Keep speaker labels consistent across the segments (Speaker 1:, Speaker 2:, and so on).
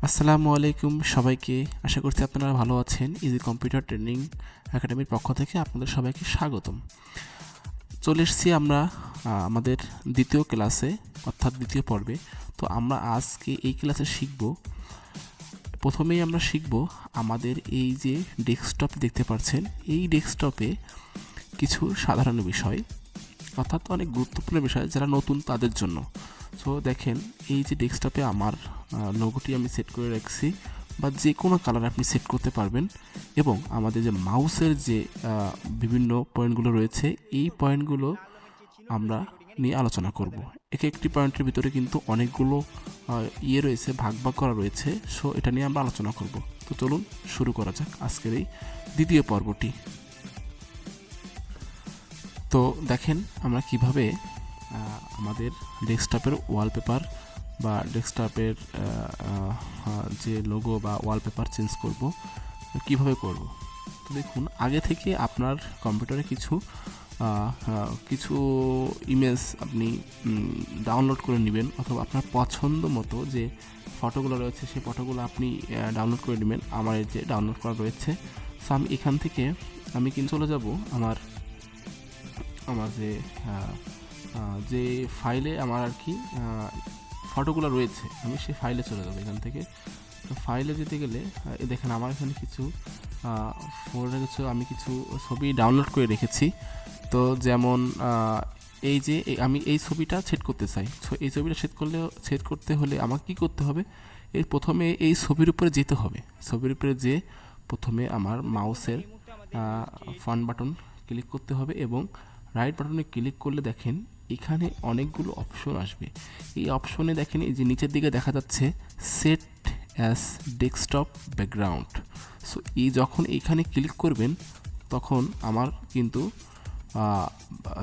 Speaker 1: আসসালামু আলাইকুম সবাইকে। আশা করছি আপনারা ভালো আছেন। ইজি কম্পিউটার ট্রেনিং একাডেমির পক্ষ থেকে আপনাদের সবাইকে স্বাগতম। চলে এসেছি আমরা আমাদের দ্বিতীয় ক্লাসে, অর্থাৎ দ্বিতীয় পর্বে। তো আমরা আজকে এই ক্লাসে প্রথমেই আমরা শিখব আমাদের এই যে ডেস্কটপ দেখতে পাচ্ছেন, এই ডেস্কটপে কিছু সাধারণ বিষয়, অর্থাৎ অনেক গুরুত্বপূর্ণ বিষয় যারা নতুন তাদের জন্য। সো দেখেন, এই যে ডেস্কটপে আমার লোগোটি আমি সেট করে রাখছি, বা যে কোনো কালার আপনি সেট করতে পারবেন। এবং আমাদের যে মাউসের যে বিভিন্ন পয়েন্টগুলো রয়েছে, এই পয়েন্টগুলো আমরা নিয়ে আলোচনা করব। এক একটি পয়েন্টের ভিতরে কিন্তু অনেকগুলো রয়েছে, ভাগ ভাগ করা রয়েছে। সো এটা নিয়ে আমরা আলোচনা করব। তো চলুন শুরু করা যাক আজকের এই দ্বিতীয় পর্বটি। তো দেখেন আমরা কিভাবে আমাদের ডেস্কটপের ওয়ালপেপার বা ডেস্কটপের যে লোগো বা ওয়ালপেপার চেঞ্জ করব, কিভাবে করব। তো দেখুন, আগে থেকে আপনার কম্পিউটারে কিছু ইমেজ আপনি ডাউনলোড করে নেবেন, অথবা আপনার পছন্দ মতো যে ফটোগুলো রয়েছে সেই ফটোগুলো আপনি ডাউনলোড করে নেবেন। আমার এই যে ডাউনলোড করা রয়েছে। সো আমি এখান থেকে আমি কিন্তু চলে যাব আমার যে ফাইলে আমার আর কি ফটোগুলো রয়েছে, আমি সেই ফাইলে চলে যাবো এখান থেকে। তো ফাইলে যেতে গেলে দেখেন আমার এখানে কিছু আমি কিছু ছবি ডাউনলোড করে রেখেছি। তো যেমন এই যে আমি এই ছবিটা সেট করতে চাই। সো এই ছবিটা সেট করতে হলে আমাকে কী করতে হবে, প্রথমে এই ছবির উপরে যেতে হবে। ছবির উপরে যে প্রথমে আমার মাউসের ফ্রন্ট বাটন ক্লিক করতে হবে, এবং রাইট বাটনে ক্লিক করলে দেখেন এখানে অনেকগুলো অপশন আসবে। এই অপশনে দেখেন এই যে নিচের দিকে দেখা যাচ্ছে set as desktop background. So যখন এইখানে ক্লিক করবেন তখন আমার কিন্তু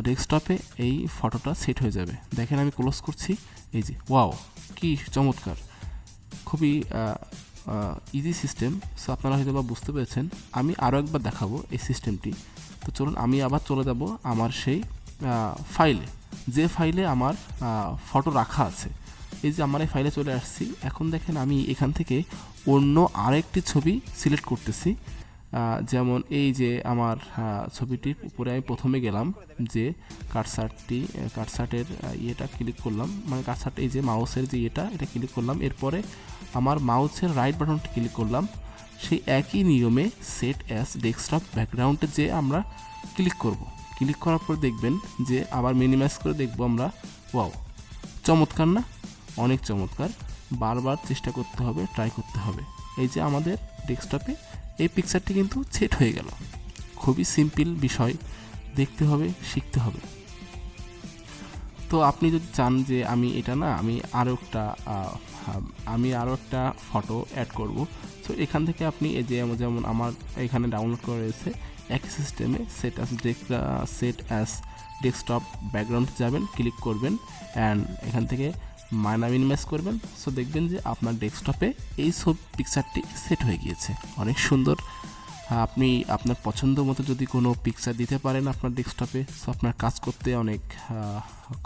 Speaker 1: ডেস্কটপে এই ফটোটা সেট হয়ে যাবে। দেখেন আমি ক্লোজ করছি, এই যে ওয়াও, কি চমৎকার, খুবই ইজি সিস্টেম। সো আপনারা হয়তো বা বুঝতে পেরেছেন। আমি আরও একবার দেখাবো এই সিস্টেমটি। তো চলুন আমি আবার চলে যাব আমার সেই ফাইলে, যে ফাইলে আমার ফটো রাখা আছে। এই যে আমার এই ফাইলে চলে আসছি। এখন দেখেন আমি এখান থেকে অন্য আরেকটি ছবি সিলেক্ট করতেছি। যেমন এই যে আমার ছবিটির উপরে আমি প্রথমে গেলাম, যে কাটসার্টের ইয়েটা ক্লিক করলাম, মানে কাটসার্ট এই যে মাউসের যে এটা ক্লিক করলাম। এরপরে আমার মাউসের রাইট বাটনটি ক্লিক করলাম। সেই একই নিয়মে সেট অ্যাজ ডেস্কটপ ব্যাকগ্রাউন্ডে যে আমরা ক্লিক করব। ক্লিক করার পর দেখবেন যে আবার মিনিমাইজ করে দেখব আমরা। ওয়াও, চমৎকার না? অনেক চমৎকার। বারবার চেষ্টা করতে হবে, ট্রাই করতে হবে। এই যে আমাদের ডেস্কটপে এই পিকচারটি কিন্তু সেট হয়ে গেল। খুবই সিম্পল বিষয়, দেখতে হবে, শিখতে হবে। তো আপনি যদি চান যে আমি আরও একটা ফটো অ্যাড করব, তো এখান থেকে আপনি এই যে যেমন আমার এখানে ডাউনলোড করা রয়েছে, একই সিস্টেমে সেট অ্যাজ ডেস্কটপ ব্যাকগ্রাউন্ড যাবেন, ক্লিক করবেন, অ্যান্ড এখান থেকে মিনিমাইজ করবেন। সো দেখবেন যে আপনার ডেস্কটপে এই সব পিকচারটি সেট হয়ে গিয়েছে। অনেক সুন্দর। আপনি আপনার পছন্দ মতো যদি কোনো পিকচার দিতে পারেন আপনার ডেস্কটপে, সো আপনার কাজ করতে অনেক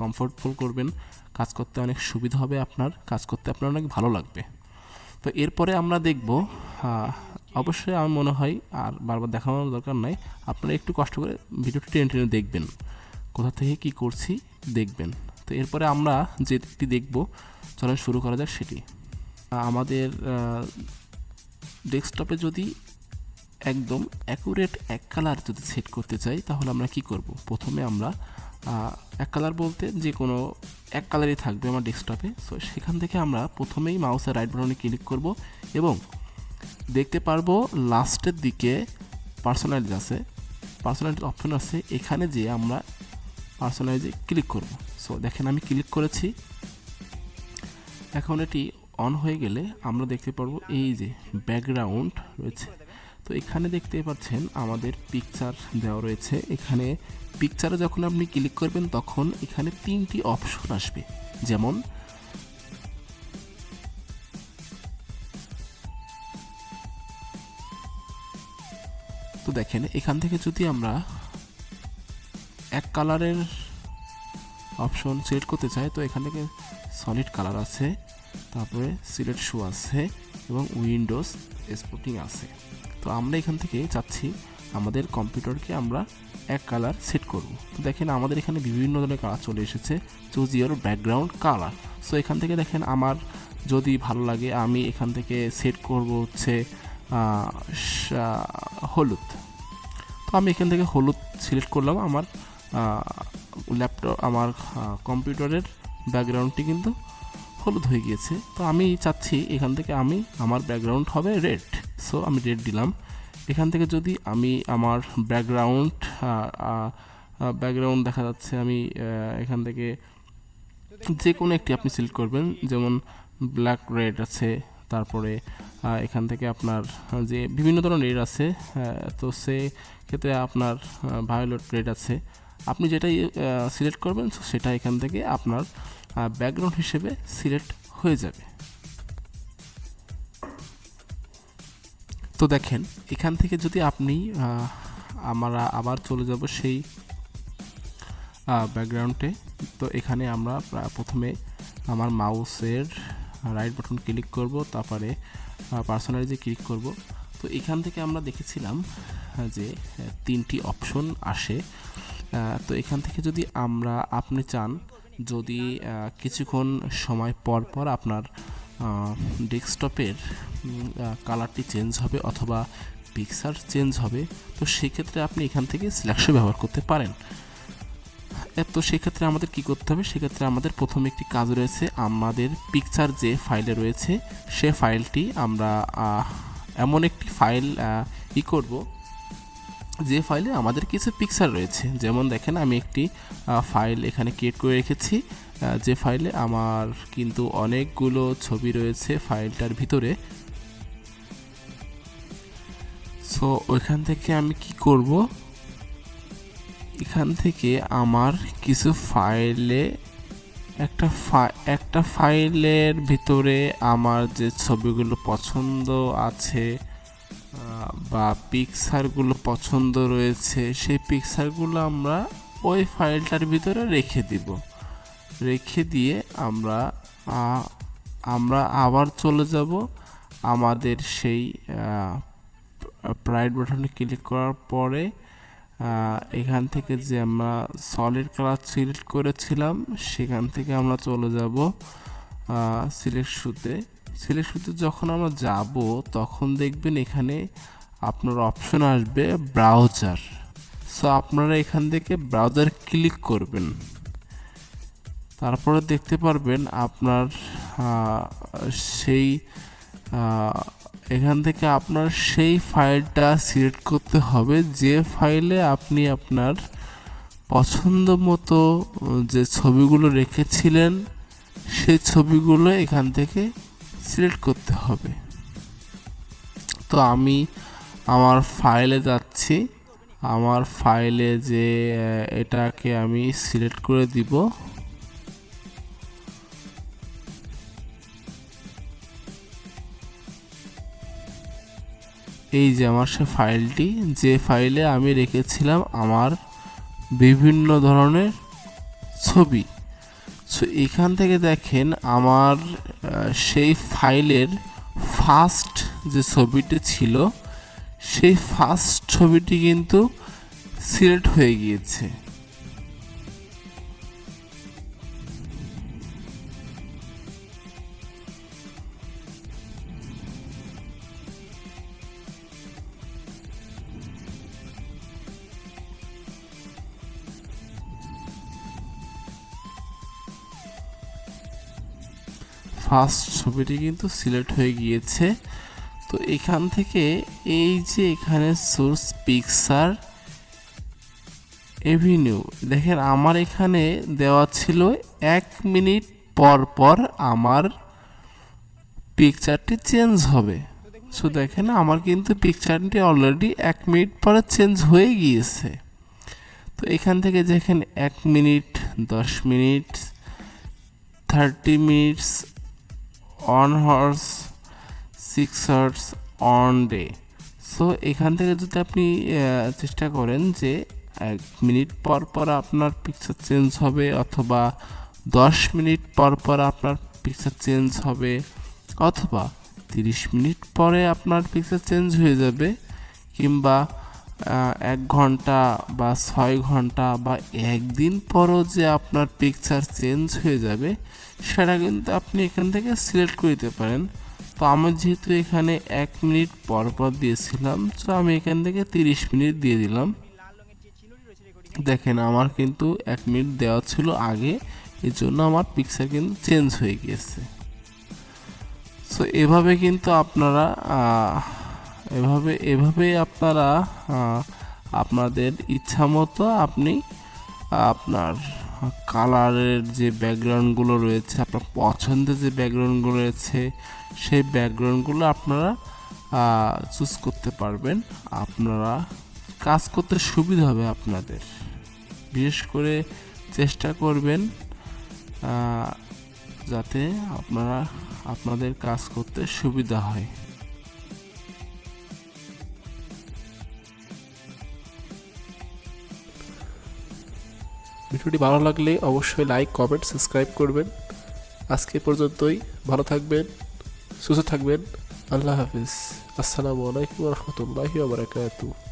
Speaker 1: কমফোর্টফুল করবেন, কাজ করতে অনেক সুবিধা হবে, আপনার কাজ করতে আপনার অনেক ভালো লাগবে। তো এরপরে আমরা দেখব, অবশ্যই আমার মনে হয় আর বারবার দেখানোর দরকার নাই, আপনারা একটু কষ্ট করে ভিডিওটি টেনে টেনে দেখবেন, কোথা থেকে কি করছি দেখবেন। তো এরপরে আমরা যেটি দেখব, চলেন শুরু করা যাক সেটি। আমাদের ডেস্কটপে যদি একদম অ্যাকুরেট এক কালার যদি সেট করতে চাই, তাহলে আমরা কি করব। প্রথমে আমরা এক কালার বলতে যে কোনো এক কালারই থাকবে আমার ডেস্কটপে। সো সেখান থেকে আমরা প্রথমেই মাউসের রাইট বাটনে ক্লিক করব, এবং দেখতে পারবো লাস্টের দিকে পার্সোনালাইজ অপশন আছে। এখানে যে আমরা পার্সোনালাইজে ক্লিক করব। সো দেখেন আমি ক্লিক করেছি। এখন এটি অন হয়ে গেলে আমরা দেখতে পারবো এই যে ব্যাকগ্রাউন্ড রয়েছে। তো এখানে দেখতে পাচ্ছেন আমাদের পিকচার দেওয়া রয়েছে। এখানে পিকচারে যখন আপনি ক্লিক করবেন তখন এখানে 3টি অপশন আসবে। যেমন তো দেখেন এখান থেকে যদি আমরা এক কালারের অপশন সিলেক্ট করতে চাই, তো এখান থেকে সলিড কালার আছে, তারপরে সিলেক্ট শো আছে, এবং উইন্ডোজ স্পোর্টিং আছে। তো আমরা এখান থেকে চাচ্ছি আমাদের কম্পিউটারকে আমরা এক কালার সেট করব। তো দেখেন আমাদের এখানে বিভিন্ন ধরনের কালার চলে এসেছে, choose your background colour. So এখান থেকে দেখেন আমার যদি ভালো লাগে আমি এখান থেকে সেট করব হচ্ছে হলুদ। তো আমি এখান থেকে হলুদ সিলেক্ট করলাম। আমার ল্যাপটপ আমার কম্পিউটারের ব্যাকগ্রাউন্ডটি কিন্তু হলুদ হয়ে গিয়েছে। তো আমি চাচ্ছি এখান থেকে আমি আমার ব্যাকগ্রাউন্ড হবে রেড। সো আমি রেড দিলাম। এখান থেকে যদি আমি আমার ব্যাকগ্রাউন্ড দেখা যাচ্ছে, আমি এখান থেকে যে কোনো একটি আপনি সিলেক্ট করবেন, যেমন ব্ল্যাক রেড আছে, তারপরে এখান থেকে আপনার যে বিভিন্ন ধরনের রেড আছে, তো সে ক্ষেত্রে আপনার ভায়োলেট রেড আছে। আপনি যেটাই সিলেক্ট করবেন সেটা এখান থেকে আপনার ব্যাকগ্রাউন্ড হিসেবে সিলেক্ট হয়ে যাবে। তো দেখেন এখান থেকে যদি আপনি আমরা আবার চলে যাব সেই ব্যাকগ্রাউন্ডে। তো এখানে আমরা প্রথমে আমার মাউসের রাইট বাটন ক্লিক করব, তারপরে পার্সোনালাইজে ক্লিক করব। তো এখান থেকে আমরা দেখেছিলাম যে 3টি অপশন আসে। তো এখান থেকে যদি আপনি চান যদি কিছুক্ষণ সময় পর পর আপনার ডেস্কটপের কালারটি চেঞ্জ হবে অথবা পিকচার চেঞ্জ হবে, তো সেক্ষেত্রে আপনি এখান থেকে সিলেকশন ব্যবহার করতে পারেন। তো সেক্ষেত্রে আমাদের কি করতে হবে, সেক্ষেত্রে আমাদের প্রথমে একটি কাজ রয়েছে, আমাদের পিকচার যে ফাইলে রয়েছে সে ফাইলটি আমরা এমন একটি ফাইল করব যে ফাইলে আমাদের কিছু পিকচার রয়েছে। যেমন দেখেন আমি একটি ফাইল এখানে ক্রিয়েট করে রেখেছি, যে ফাইলে আমার কিন্তু অনেকগুলো ছবি রয়েছে ফাইলটার ভিতরে। সো ওইখান থেকে আমি কি করব, এখান থেকে আমার কিছু ফাইলে একটা ফাইলের ভিতরে আমার যে ছবিগুলো পছন্দ আছে বা পিকচারগুলো পছন্দ রয়েছে, সেই পিকচারগুলো আমরা ওই ফাইলটার ভিতরে রেখে দিব। রেখে দিয়ে আমরা আবার চলে যাব আমাদের সেই রাইট বাটনে ক্লিক করার পরে এখান থেকে যে আমরা সলিড কালার সিলেক্ট করেছিলাম সেখান থেকে আমরা চলে যাব সিলেক্ট শুতে যখন আমরা যাব তখন দেখবেন এখানে আপনার অপশন আসবে ব্রাউজার। সো আপনারা এখান থেকে ব্রাউজার ক্লিক করবেন, তারপরে দেখতে পারবেন আপনার সেই এখান থেকে আপনার সেই ফাইলটা সিলেক্ট করতে হবে যে ফাইলে আপনি আপনার পছন্দ মতো যে ছবিগুলো রেখেছিলেন সেই ছবিগুলো এখান থেকে সিলেক্ট করতে হবে। তো আমি আমার ফাইলে যাচ্ছি, আমার ফাইলে যে এটাকে আমি সিলেক্ট করে দিব। এই যে আমার সে ফাইলটি, যে ফাইলে আমি রেখেছিলাম আমার বিভিন্ন ধরনের ছবি। সো এখান থেকে দেখেন আমার সেই ফাইলের ফার্স্ট যে ছবিটি ছিল সেই ফার্স্ট ছবিটি কিন্তু সিলেক্ট হয়ে গিয়েছে। ফার্স্ট ছবিটি কিন্তু সিলেক্ট হয়ে গিয়েছে। তো এখান থেকে এই যে এখানে সোর্স পিকচার এভিনিউ, দেখেন আমার এখানে দেওয়া ছিল 1 মিনিট পর পর আমার পিকচারটি চেঞ্জ হবে। সো দেখেন আমার কিন্তু পিকচারটি অলরেডি 1 মিনিট পরে চেঞ্জ হয়ে গিয়েছে। তো এখান থেকে দেখেন 1 minute, 10 minute, 30 minutes, on horse, 6 hours, on day. So এখান থেকে যদি আপনি চেষ্টা করেন যে 1 মিনিট পর পর আপনার পিকচার চেঞ্জ হবে অথবা 10 মিনিট পর পর আপনার পিকচার চেঞ্জ হবে অথবা 30 মিনিট পরে আপনার পিকচার চেঞ্জ হয়ে যাবে, কিংবা 1 ঘন্টা বা 6 ঘন্টা বা একদিন পরও যে আপনার পিকচার চেঞ্জ হয়ে যাবে সেটা কিন্তু আপনি এখান থেকে সিলেক্ট করে দিতে পারেন। তো আমি যেহেতু এখানে 1 মিনিট পর পর দিয়েছিলাম, তো আমি এখান থেকে 30 মিনিট দিয়ে দিলাম। দেখেন আমার কিন্তু 1 মিনিট দেওয়া ছিল আগে, এর জন্য আমার পিকচার কিন্তু চেঞ্জ হয়ে গিয়েছে। সো এভাবে কিন্তু আপনারা এভাবে আপনারা আপনাদের ইচ্ছা মতো আপনি আপনার কালারের যে ব্যাকগ্রাউন্ডগুলো রয়েছে, আপনার পছন্দের যে ব্যাকগ্রাউন্ডগুলো রয়েছে, সেই ব্যাকগ্রাউন্ডগুলো আপনারা চুজ করতে পারবেন। আপনারা কাজ করতে সুবিধা হবে আপনাদের। বিশেষ করে চেষ্টা করবেন যাতে আপনাদের কাজ করতে সুবিধা হয়।
Speaker 2: ভিডিওটি ভালো লাগলে অবশ্যই লাইক, কমেন্ট, সাবস্ক্রাইব করবেন। আজকে পর্যন্তই। ভালো থাকবেন, সুস্থ থাকবেন। আল্লাহ হাফিজ। আসসালামু আলাইকুম ওয়া রাহমাতুল্লাহি ওয়া বারাকাতুহু।